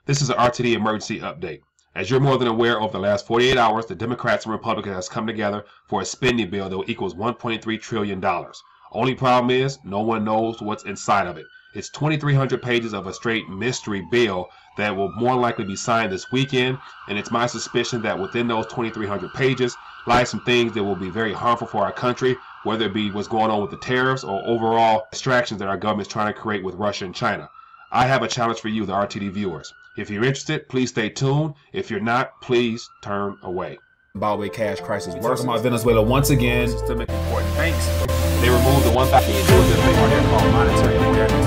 This is an RTD emergency update. As you're more than aware, over the last 48 hours, the Democrats and Republicans has come together for a spending bill that equals $1.3 trillion. Only problem is, no one knows what's inside of it. It's 2,300 pages of a straight mystery bill that will more likely be signed this weekend, and it's my suspicion that within those 2,300 pages lie some things that will be very harmful for our country, whether it be what's going on with the tariffs or overall distractions that our government is trying to create with Russia and China. I have a challenge for you, the RTD viewers. If you're interested, please stay tuned. If you're not, please turn away. Zimbabwe cash crisis worse. About Venezuela once again. Systemic important banks. They removed the 1,000 thing on there called monetary awareness.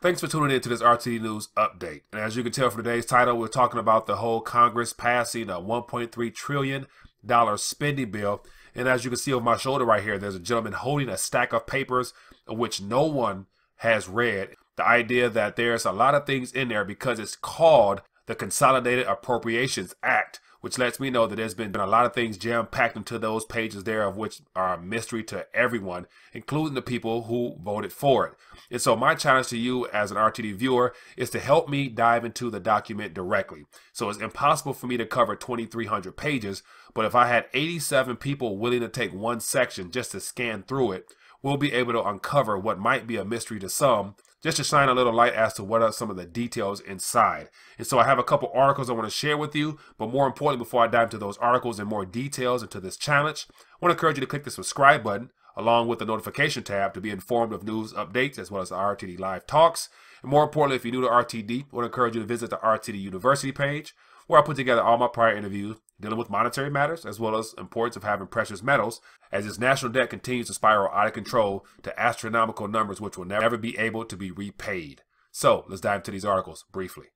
Thanks for tuning in to this RTD News update. And as you can tell from today's title, we're talking about the whole Congress passing a $1.3 trillion spending bill. And as you can see over my shoulder right here, there's a gentleman holding a stack of papers of which no one has read. The idea that there's a lot of things in there because it's called the Consolidated Appropriations Act, which lets me know that there's been a lot of things jam-packed into those pages there, of which are a mystery to everyone, including the people who voted for it. And so my challenge to you as an RTD viewer is to help me dive into the document directly. So it's impossible for me to cover 2,300 pages, but if I had 87 people willing to take one section just to scan through it, we'll be able to uncover what might be a mystery to some, just to shine a little light as to what are some of the details inside. And so I have a couple articles I want to share with you, but more importantly, before I dive into those articles and more details into this challenge, I want to encourage you to click the subscribe button along with the notification tab to be informed of news updates as well as the RTD live talks. And more importantly, if you're new to RTD, I want to encourage you to visit the RTD University page, where I put together all my prior interviews dealing with monetary matters, as well as the importance of having precious metals, as this national debt continues to spiral out of control to astronomical numbers, which will never be able to be repaid. So let's dive into these articles briefly.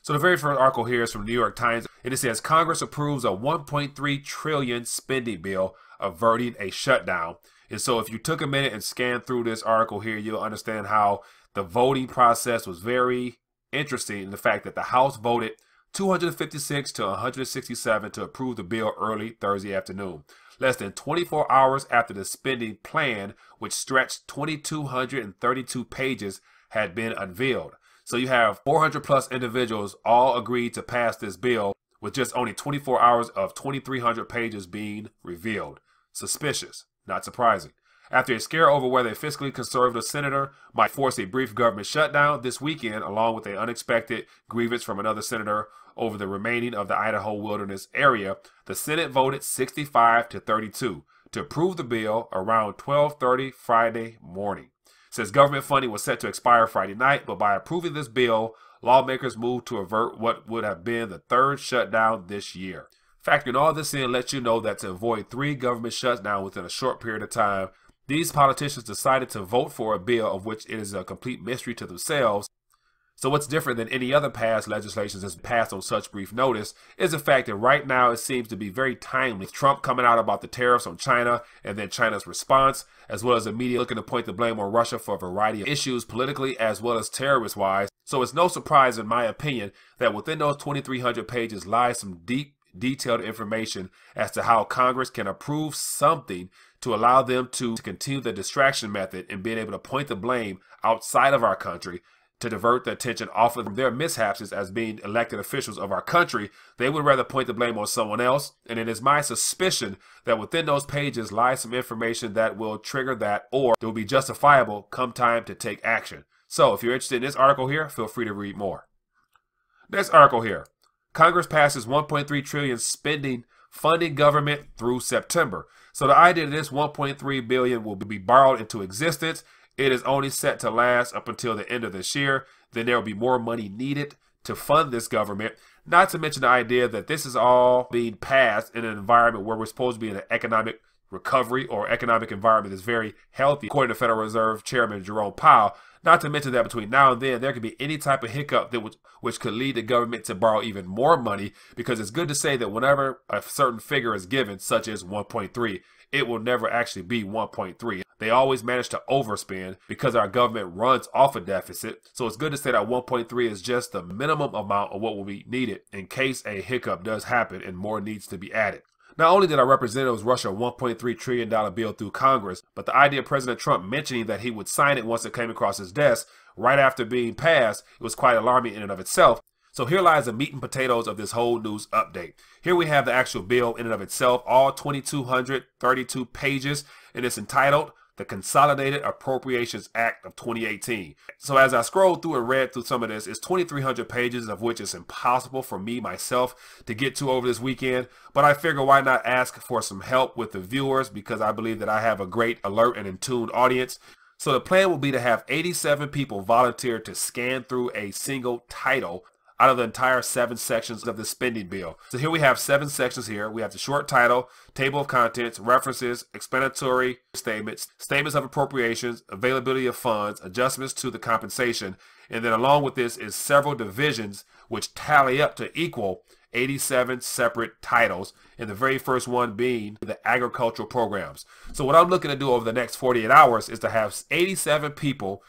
So the very first article here is from the New York Times, and it says Congress approves a $1.3 trillion spending bill averting a shutdown. And so if you took a minute and scanned through this article here, you'll understand how the voting process was very interesting in the fact that the House voted 256 to 167 to approve the bill early Thursday afternoon, less than 24 hours after the spending plan, which stretched 2,232 pages, had been unveiled. So you have 400 plus individuals all agreed to pass this bill with just only 24 hours of 2,300 pages being revealed. Suspicious, not surprising. After a scare over whether a fiscally conservative senator might force a brief government shutdown this weekend, along with an unexpected grievance from another senator over the remaining of the Idaho wilderness area, the Senate voted 65 to 32 to approve the bill around 12:30 Friday morning. It says government funding was set to expire Friday night, but by approving this bill, lawmakers moved to avert what would have been the third shutdown this year. Factoring all this in lets you know that to avoid 3 government shutdowns within a short period of time, these politicians decided to vote for a bill of which it is a complete mystery to themselves. So what's different than any other past legislation that's passed on such brief notice is the fact that right now it seems to be very timely. Trump coming out about the tariffs on China and then China's response, as well as the media looking to point the blame on Russia for a variety of issues politically as well as terrorist-wise. So it's no surprise, in my opinion, that within those 2,300 pages lies some deep, detailed information as to how Congress can approve something to allow them to continue the distraction method and being able to point the blame outside of our country to divert the attention off of their mishaps as being elected officials of our country. They would rather point the blame on someone else. And it is my suspicion that within those pages lies some information that will trigger that, or it will be justifiable come time to take action. So if you're interested in this article here, feel free to read more. Next article here. Congress passes $1.3 trillion spending funding government through September. So the idea that this $1.3 billion will be borrowed into existence, it is only set to last up until the end of this year. Then there will be more money needed to fund this government. Not to mention the idea that this is all being passed in an environment where we're supposed to be in an economic recovery or economic environment that's very healthy, according to Federal Reserve Chairman Jerome Powell. Not to mention that between now and then, there could be any type of hiccup that which could lead the government to borrow even more money, because it's good to say that whenever a certain figure is given, such as 1.3, it will never actually be 1.3. They always manage to overspend because our government runs off a deficit. So it's good to say that 1.3 is just the minimum amount of what will be needed in case a hiccup does happen and more needs to be added. Not only did our representatives rush a $1.3 trillion bill through Congress, but the idea of President Trump mentioning that he would sign it once it came across his desk right after being passed, it was quite alarming in and of itself. So here lies the meat and potatoes of this whole news update. Here we have the actual bill in and of itself, all 2,232 pages, and it's entitled the Consolidated Appropriations Act of 2018. So as I scrolled through and read through some of this, it's 2,300 pages, of which is impossible for me myself to get to over this weekend. But I figure why not ask for some help with the viewers, because I believe that I have a great, alert, and in tune audience. So the plan will be to have 87 people volunteer to scan through a single title out of the entire 7 sections of the spending bill. So here we have 7 sections here. We have the short title, table of contents, references, explanatory statements, statements of appropriations, availability of funds, adjustments to the compensation, and then along with this is several divisions which tally up to equal 87 separate titles, and the very first one being the agricultural programs. So what I'm looking to do over the next 48 hours is to have 87 people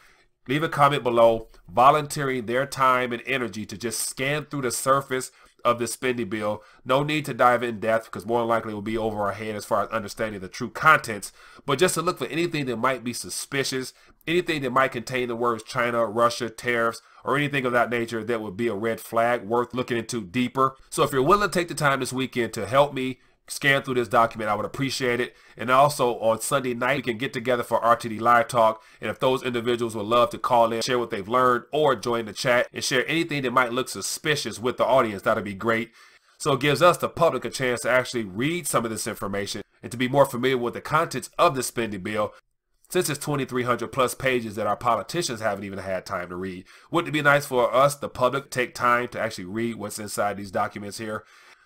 leave a comment below volunteering their time and energy to just scan through the surface of the spending bill. No need to dive in depth, because more than likely it will be over our head as far as understanding the true contents, but just to look for anything that might be suspicious, anything that might contain the words China, Russia, tariffs, or anything of that nature that would be a red flag worth looking into deeper. So if you're willing to take the time this weekend to help me scan through this document, I would appreciate it. And also on Sunday night, we can get together for RTD Live Talk. And if those individuals would love to call in, share what they've learned, or join the chat and share anything that might look suspicious with the audience, that'd be great. So it gives us, the public, a chance to actually read some of this information and to be more familiar with the contents of the spending bill. Since it's 2,300 plus pages that our politicians haven't even had time to read, wouldn't it be nice for us, the public, to take time to actually read what's inside these documents here?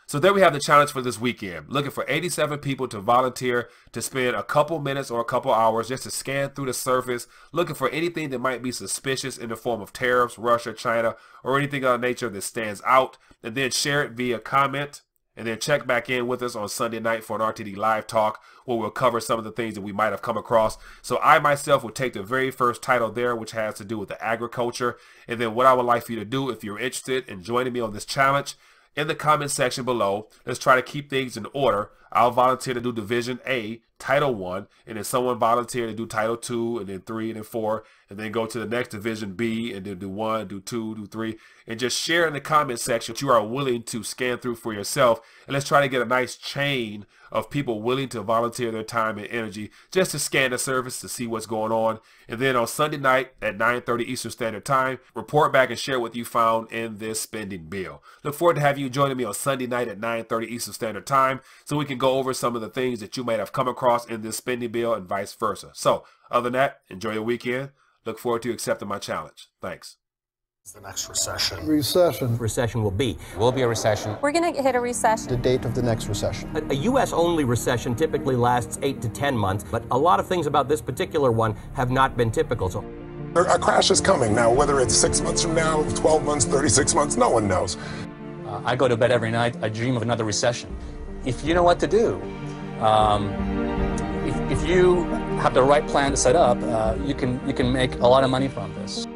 So there we have the challenge for this weekend. Looking for 87 people to volunteer to spend a couple minutes or a couple hours just to scan through the surface, looking for anything that might be suspicious in the form of tariffs, Russia, China, or anything of that nature that stands out, and then share it via comment, and then check back in with us on Sunday night for an RTD Live Talk, where we'll cover some of the things that we might have come across. So I myself will take the very first title there, which has to do with the agriculture. And then what I would like for you to do, if you're interested in joining me on this challenge, in the comment section below, let's try to keep things in order. I'll volunteer to do Division A, Title 1, and then someone volunteer to do Title 2, and then 3, and then 4, and then go to the next Division B, and then do 1, do 2, do 3, and just share in the comment section what you are willing to scan through for yourself. And let's try to get a nice chain of people willing to volunteer their time and energy just to scan the surface to see what's going on. And then on Sunday night at 9:30 Eastern Standard Time, report back and share what you found in this spending bill. Look forward to having you joining me on Sunday night at 9:30 Eastern Standard Time so we can go over some of the things that you might have come across in this spending bill and vice versa. So other than that, enjoy your weekend. Look forward to accepting my challenge. Thanks. The next recession. Recession will be. Will be a recession. We're going to hit a recession. The date of the next recession. A U.S.-only recession typically lasts 8 to 10 months, but a lot of things about this particular one have not been typical. So a crash is coming now, whether it's 6 months from now, 12 months, 36 months, no one knows. I go to bed every night, I dream of another recession. If you know what to do, if you have the right plan to set up, you can make a lot of money from this.